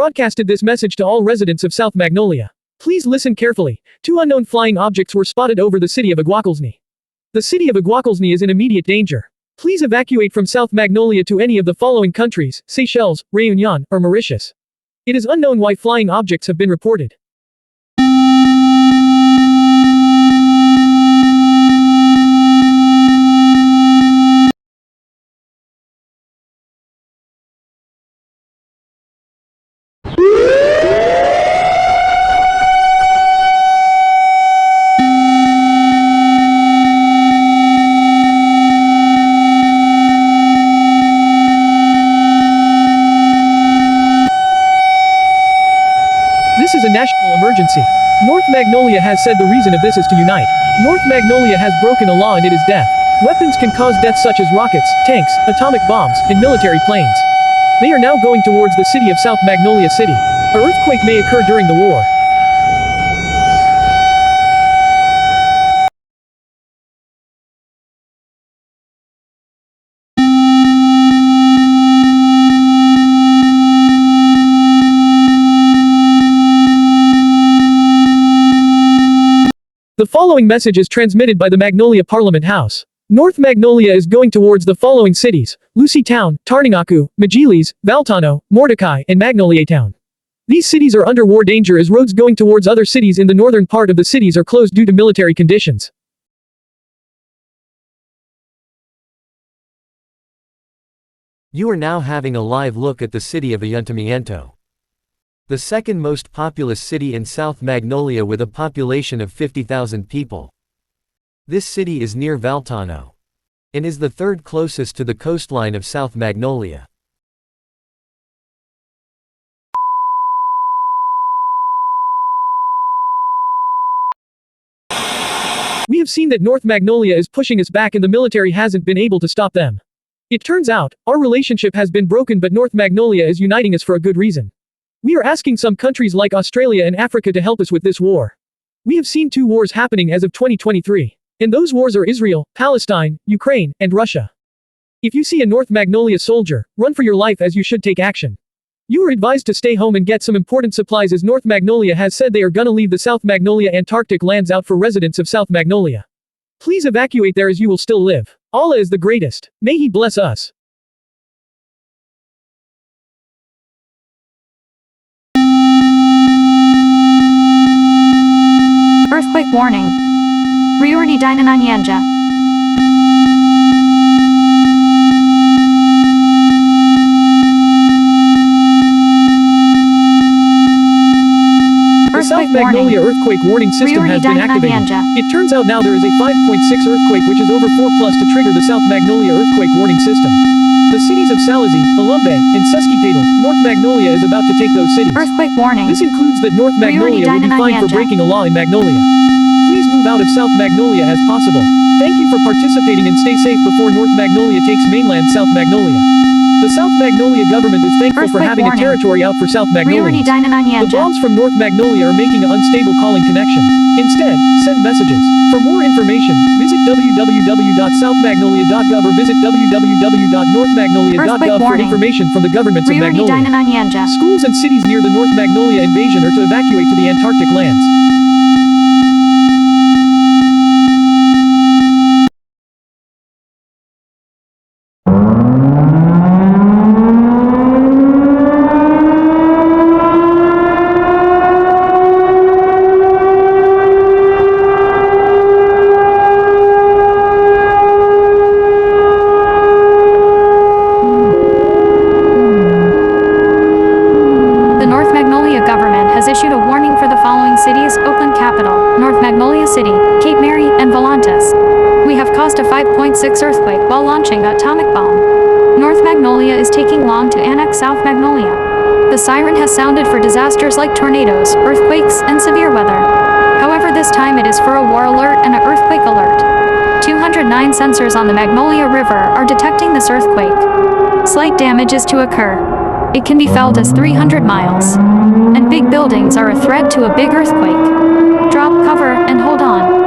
broadcasted this message to all residents of South Magnolia. Please listen carefully. 2 unknown flying objects were spotted over the city of Aguaquilzny. The city of Aguaquilzny is in immediate danger. Please evacuate from South Magnolia to any of the following countries: Seychelles, Réunion, or Mauritius. It is unknown why flying objects have been reported. This is a national emergency. North Magnolia has said the reason of this is to unite. North Magnolia has broken a law and it is death. Weapons can cause death such as rockets, tanks, atomic bombs, and military planes. They are now going towards the city of South Magnolia City. An earthquake may occur during the war. The following message is transmitted by the Magnolia Parliament House. North Magnolia is going towards the following cities: Lucy Town, Tarningaku, Majilis, Valtano, Mordecai, and Magnolia Town. These cities are under war danger as roads going towards other cities in the northern part of the cities are closed due to military conditions. You are now having a live look at the city of Ayuntamiento, the second most populous city in South Magnolia with a population of 50,000 people. This city is near Valtano and is the third closest to the coastline of South Magnolia. We have seen that North Magnolia is pushing us back and the military hasn't been able to stop them. It turns out, our relationship has been broken, but North Magnolia is uniting us for a good reason. We are asking some countries like Australia and Africa to help us with this war. We have seen 2 wars happening as of 2023. And those wars are Israel, Palestine, Ukraine, and Russia. If you see a North Magnolia soldier, run for your life as you should take action. You are advised to stay home and get some important supplies as North Magnolia has said they are gonna leave the South Magnolia Antarctic lands out for residents of South Magnolia. Please evacuate there as you will still live. Allah is the greatest. May He bless us. Earthquake warning. Riordi Dinananyanja. The South Magnolia earthquake warning system has been activated. It turns out now there is a 5.6 earthquake which is over 4+ to trigger the South Magnolia earthquake warning system. The cities of Salazzi, Olumbe, and Sesquipadel, North Magnolia is about to take those cities. Earthquake warning. This includes that North Magnolia will be fined for breaking a law in Magnolia. Please move out of South Magnolia as possible. Thank you for participating and stay safe before North Magnolia takes mainland South Magnolia. The South Magnolia government is thankful for having a territory out for South Magnolia. The bombs from North Magnolia are making an unstable calling connection. Instead, send messages. For more information, visit www.southmagnolia.gov or visit www.northmagnolia.gov for information from the governments of Magnolia. Schools and cities near the North Magnolia invasion are to evacuate to the Antarctic lands. Issued a warning for the following cities: Oakland Capital, North Magnolia City, Cape Mary, and Volantis. We have caused a 5.6 earthquake while launching an atomic bomb. North Magnolia is taking long to annex South Magnolia. The siren has sounded for disasters like tornadoes, earthquakes, and severe weather. However, this time it is for a war alert and an earthquake alert. 209 sensors on the Magnolia River are detecting this earthquake. Slight damage is to occur. It can be felt as 300 miles. And big buildings are a threat to a big earthquake. Drop cover and hold on.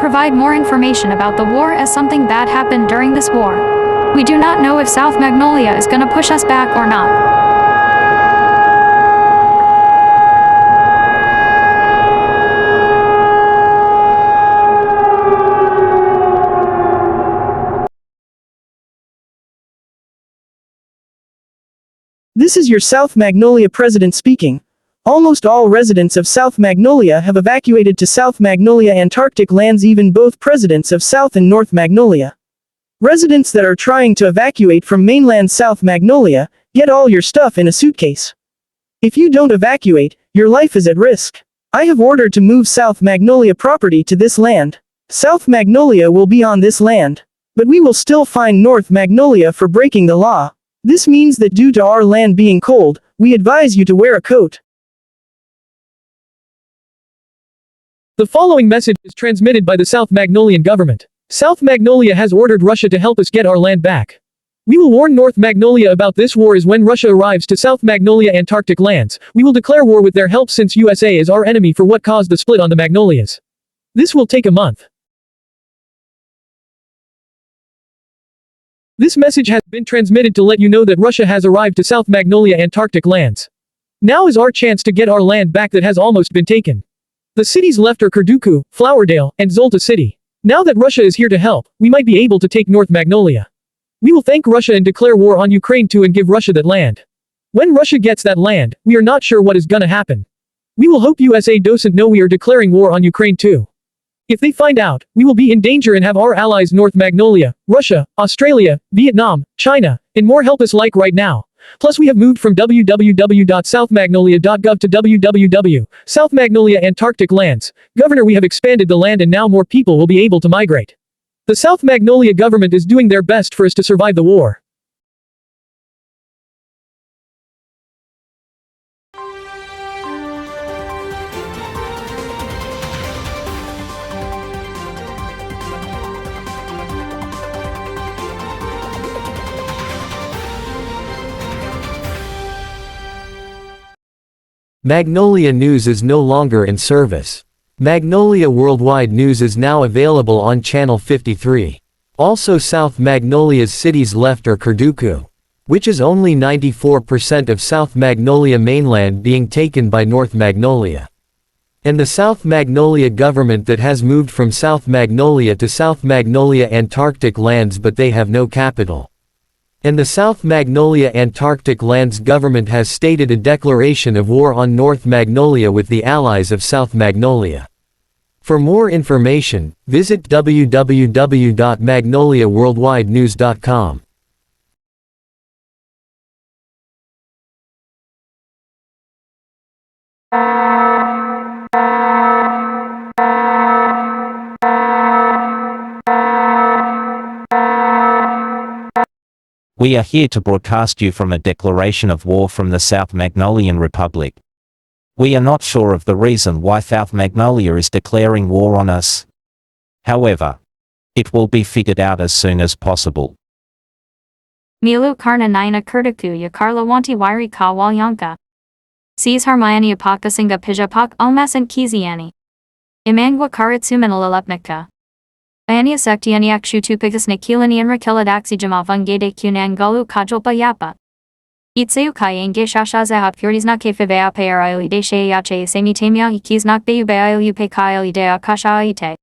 provide more information about the war as something bad happened during this war. We do not know if South Magnolia is gonna push us back or not. This is your South Magnolia president speaking. Almost all residents of South Magnolia have evacuated to South Magnolia Antarctic lands, even both presidents of South and North Magnolia. Residents that are trying to evacuate from mainland South Magnolia, get all your stuff in a suitcase. If you don't evacuate, your life is at risk. I have ordered to move South Magnolia property to this land. South Magnolia will be on this land. But we will still fine North Magnolia for breaking the law. This means that due to our land being cold, we advise you to wear a coat. The following message is transmitted by the South Magnolian government. South Magnolia has ordered Russia to help us get our land back. We will warn North Magnolia about this war is when Russia arrives to South Magnolia Antarctic lands. We will declare war with their help since USA is our enemy for what caused the split on the Magnolias. This will take a month. This message has been transmitted to let you know that Russia has arrived to South Magnolia Antarctic lands. Now is our chance to get our land back that has almost been taken. The cities left are Kurduku, Flowerdale, and Zolta City. Now that Russia is here to help, we might be able to take North Magnolia. We will thank Russia and declare war on Ukraine too and give Russia that land. When Russia gets that land, we are not sure what is gonna happen. We will hope USA doesn't know we are declaring war on Ukraine too. If they find out, we will be in danger and have our allies North Magnolia, Russia, Australia, Vietnam, China, and more help us like right now. Plus we have moved from www.southmagnolia.gov to www.South Magnolia Antarctic lands. Governor, we have expanded the land and now more people will be able to migrate. The South Magnolia government is doing their best for us to survive the war. Magnolia News is no longer in service. Magnolia Worldwide News is now available on Channel 53. Also South Magnolia's cities left are Kurduku, which is only 94% of South Magnolia mainland being taken by North Magnolia. And the South Magnolia government that has moved from South Magnolia to South Magnolia Antarctic lands, but they have no capital. And the South Magnolia Antarctic lands government has stated a declaration of war on North Magnolia with the allies of South Magnolia. For more information, visit www.magnoliaworldwidenews.com. We are here to broadcast you from a declaration of war from the South Magnolian Republic. We are not sure of the reason why South Magnolia is declaring war on us. However, it will be figured out as soon as possible. Milu karna nina kurduku ya karla wanti wairi ka walyanka. Sees harmayani apakasinga pijapak almasan kiziani. Imangwa karitsuminalalapnika. Ania sektianiak shutu pikas nakilani rakila daxijama vungade kunangalu kajolpa yapa. Itseu kayenge shashaza purisna kefibea pearaili de sheyache semitamia ikiznak beubeaili pe kaili de akashaite.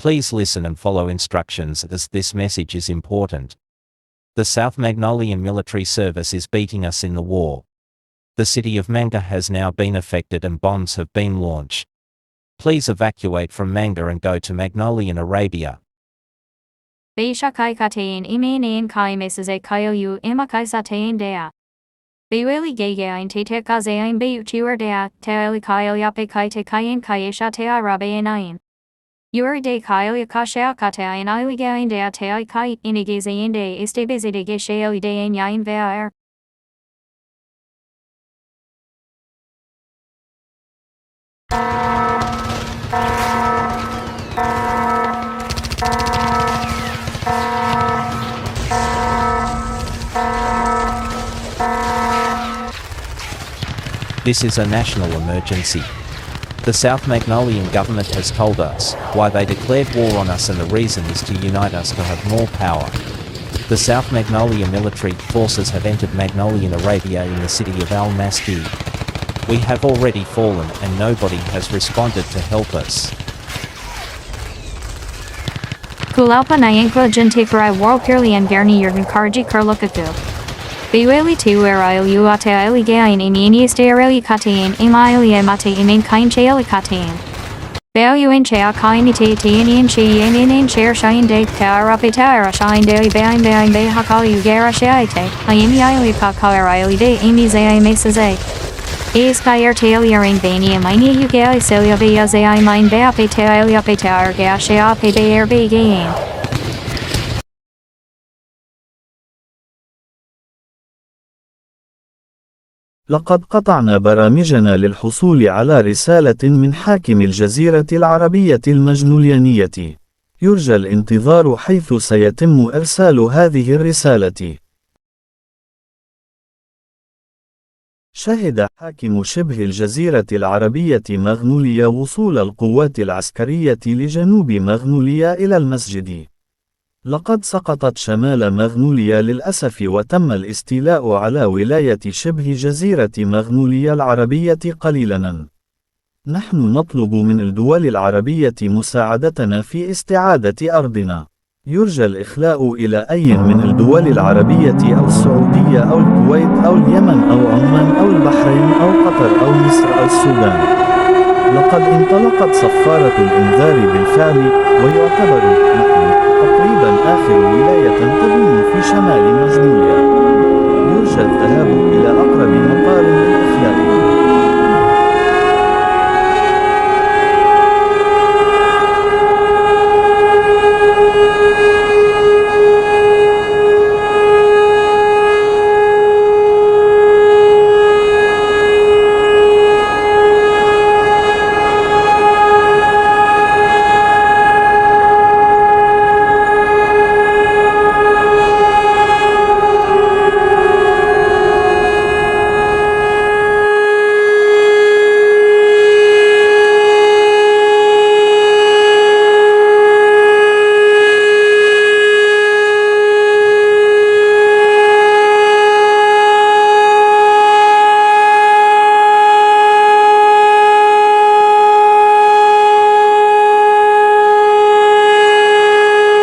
Please listen and follow instructions as this message is important. The South Magnolian military service is beating us in the war. The city of Manga has now been affected and bombs have been launched. Please evacuate from Manga and go to Magnolian Arabia. Beisha kai katein imenein kai mesaze kayoyu imakai satein dea. Beueli gegein te te kazein beuchiwer dea, teeli kayoyape kai te kayin kayesha te arabeinain. Yuri de kayo kashea katein iligain dea te kai inigezein de estebezide gesheo idein yain ver. This is a national emergency. The South Magnolian government has told us why they declared war on us, and the reason is to unite us to have more power. The South Magnolia military forces have entered Magnolian Arabia in the city of Al-Masjid. We have already fallen and nobody has responded to help us. Kulaupa Nyankla Jintifarai World Purely and Garni Yergan Karji Karlukaku. Biweli Tiwera Iluata Iligain in Inieste Areli Katain, Imailia Mate in Kain Chaeli Katain. Bayu in Chea Kainite Tianian Chi in Chair Shine Day Tarapetara Shine Day Bain Bay Hakali Ugara Shaite, Iami Ili Kakara Ili Day Amy Zay Mesaze. Is Kair Tailoring Bania Mini Ugai Celia Via Zay Mine Bape Tailia Petar Gashea Pe Air Bay Game. لقد قطعنا برامجنا للحصول على رسالة من حاكم الجزيرة العربية المجنوليانية. يرجى الانتظار حيث سيتم إرسال هذه الرسالة. شهد حاكم شبه الجزيرة العربية مغنوليا وصول القوات العسكرية لجنوب مغنوليا إلى المسجد. لقد سقطت شمال مغنوليا للأسف وتم الاستيلاء على ولاية شبه جزيرة مغنوليا العربية قليلاً. نحن نطلب من الدول العربية مساعدتنا في استعادة أرضنا. يرجى الإخلاء إلى أي من الدول العربية أو السعودية أو الكويت أو اليمن أو عمان أو البحرين أو قطر أو مصر أو السودان. لقد انطلقت صفارة الإنذار بالفعل، ويعتبر نحن تقريبا آخر ولاية تضم في شمال مغنوليا. يرجى الذهاب إلى أقرب مطار للإخلاء.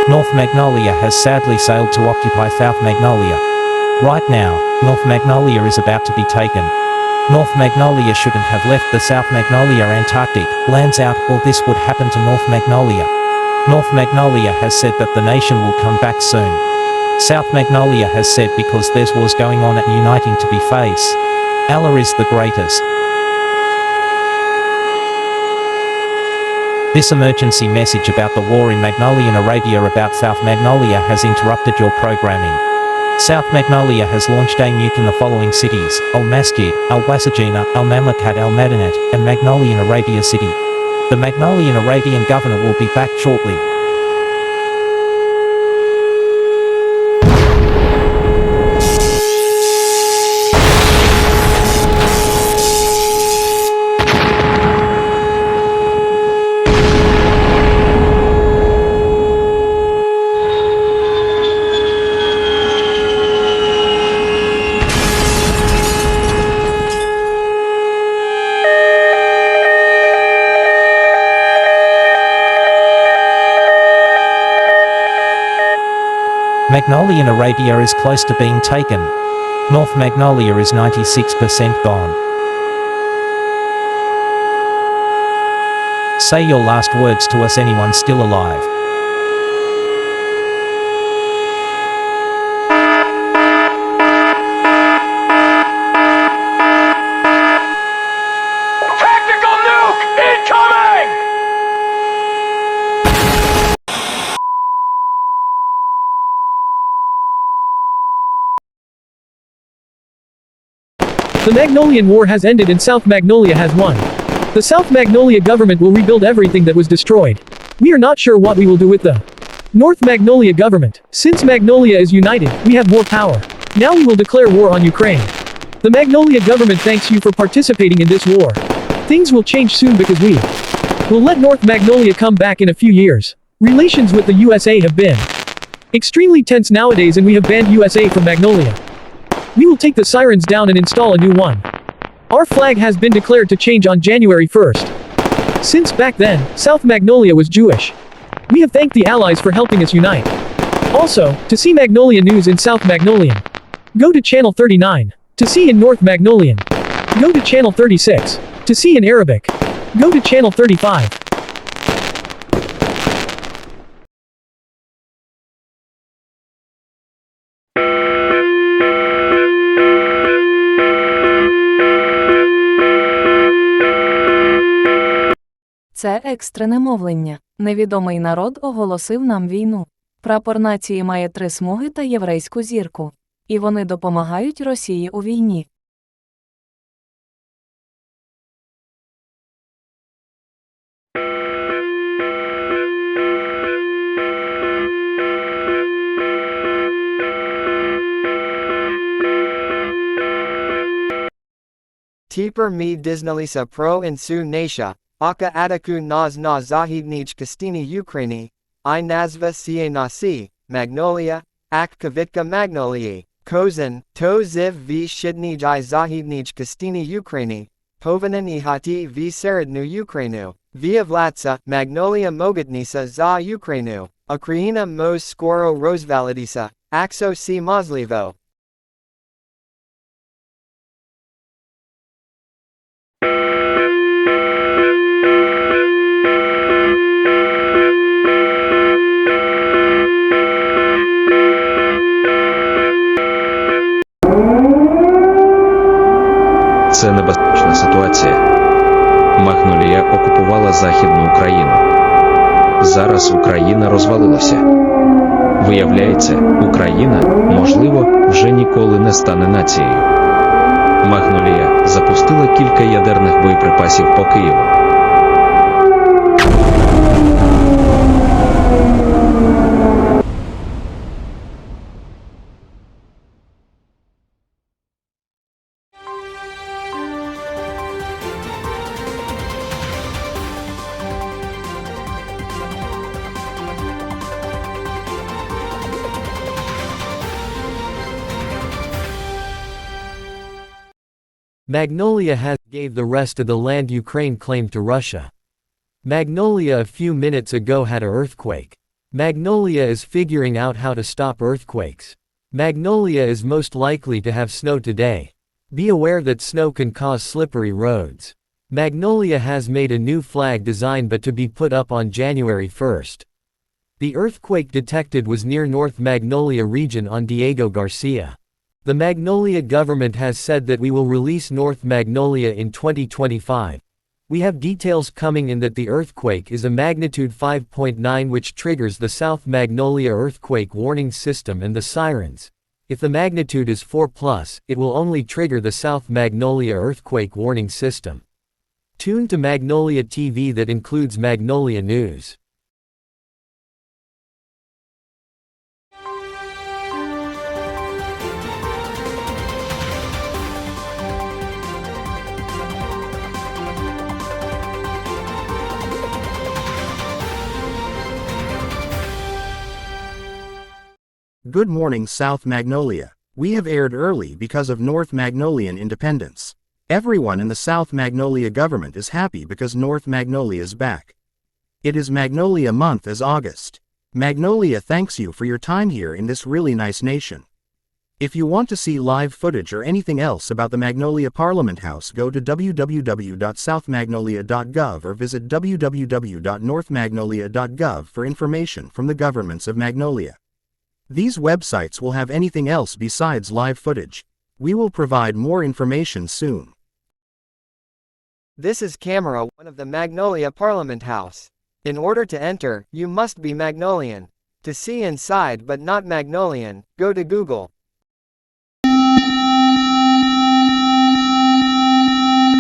North Magnolia has sadly sailed to occupy South Magnolia. Right now, North Magnolia is about to be taken. North Magnolia shouldn't have left the South Magnolia Antarctic lands out, or this would happen to North Magnolia. North Magnolia has said that the nation will come back soon. South Magnolia has said because there's wars going on and uniting to be face. Allah is the greatest. This emergency message about the war in Magnolian Arabia about South Magnolia has interrupted your programming. South Magnolia has launched a nuke in the following cities: Al-Masjid, Al-Wasajina, Al-Mamlakat Al-Madanat, and Magnolian Arabia City. The Magnolian Arabian governor will be back shortly. Magnolian Arabia is close to being taken. North Magnolia is 96% gone. Say your last words to us, anyone still alive. Tactical nuke incoming! The Magnolian War has ended and South Magnolia has won. The South Magnolia government will rebuild everything that was destroyed. We are not sure what we will do with the North Magnolia government. Since Magnolia is united, we have more power. Now we will declare war on Ukraine. The Magnolia government thanks you for participating in this war. Things will change soon because we will let North Magnolia come back in a few years. Relations with the USA have been extremely tense nowadays and we have banned USA from Magnolia. We will take the sirens down and install a new one. Our flag has been declared to change on January 1st. Since back then, South Magnolia was Jewish. We have thanked the Allies for helping us unite. Also, to see Magnolia news in South Magnolian, go to channel 39. To see in North Magnolian, go to channel 36. To see in Arabic, go to channel 35. Це екстрене мовлення. Невідомий народ оголосив нам війну. Прапор нації має 3 смуги та єврейську зірку. І вони допомагають Росії у війні. Тепер ми дізналися про інсу наша, ака атаку на західній частині України, I назва цієї нації, Magnolia, ак квітка Magnolia, кожен, то зив в східній і західній частині України, повинен їхати в середню Україну, виявляться, Magnolia могутніша за Україну, Україна може скоро розвалитися, аксо сі можливо. Це небезпечна ситуація. Магнолія окупувала Західну Україну. Зараз Україна розвалилася. Виявляється, Україна, можливо, вже ніколи не стане нацією. Магнолія запустила кілька ядерних боєприпасів по Києву. Magnolia has gave the rest of the land Ukraine claimed to Russia. Magnolia a few minutes ago had an earthquake. Magnolia is figuring out how to stop earthquakes. Magnolia is most likely to have snow today. Be aware that snow can cause slippery roads. Magnolia has made a new flag design but to be put up on January 1st. The earthquake detected was near North Magnolia region on Diego Garcia. The Magnolia government has said that we will release North Magnolia in 2025. We have details coming in that the earthquake is a magnitude 5.9 which triggers the South Magnolia earthquake warning system and the sirens. If the magnitude is 4+, it will only trigger the South Magnolia earthquake warning system. Tune to Magnolia TV that includes Magnolia News. Good morning, South Magnolia. We have aired early because of North Magnolian independence. Everyone in the South Magnolia government is happy because North Magnolia is back. It is Magnolia month as August. Magnolia thanks you for your time here in this really nice nation. If you want to see live footage or anything else about the Magnolia Parliament House, go to www.southmagnolia.gov or visit www.northmagnolia.gov for information from the governments of Magnolia. These websites will have anything else besides live footage. We will provide more information soon. This is camera 1 of the Magnolia Parliament House. In order to enter, you must be Magnolian. To see inside but not Magnolian, go to Google.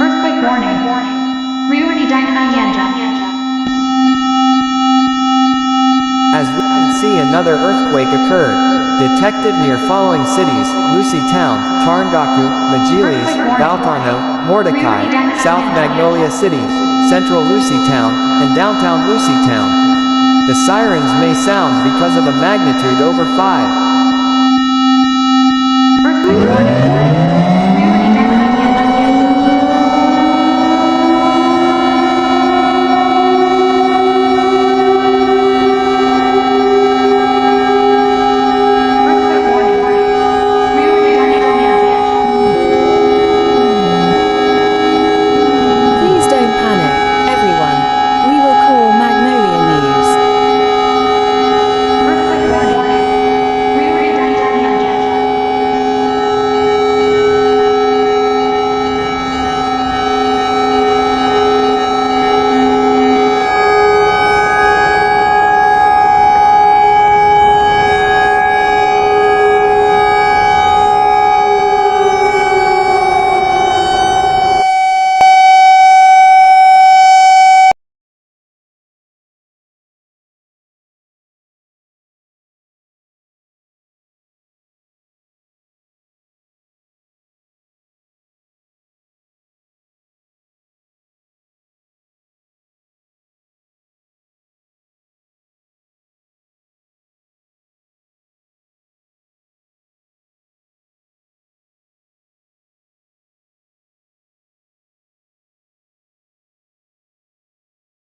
Earthquake warning. Ryuri Dynana Yanja. As we can see, another earthquake occurred. Detected near following cities: Lucy Town, Tarangaku, Majilis, Valcano, Mordecai, South Magnolia City, Central Lucy Town, and Downtown Lucy Town. The sirens may sound because of a magnitude over 5.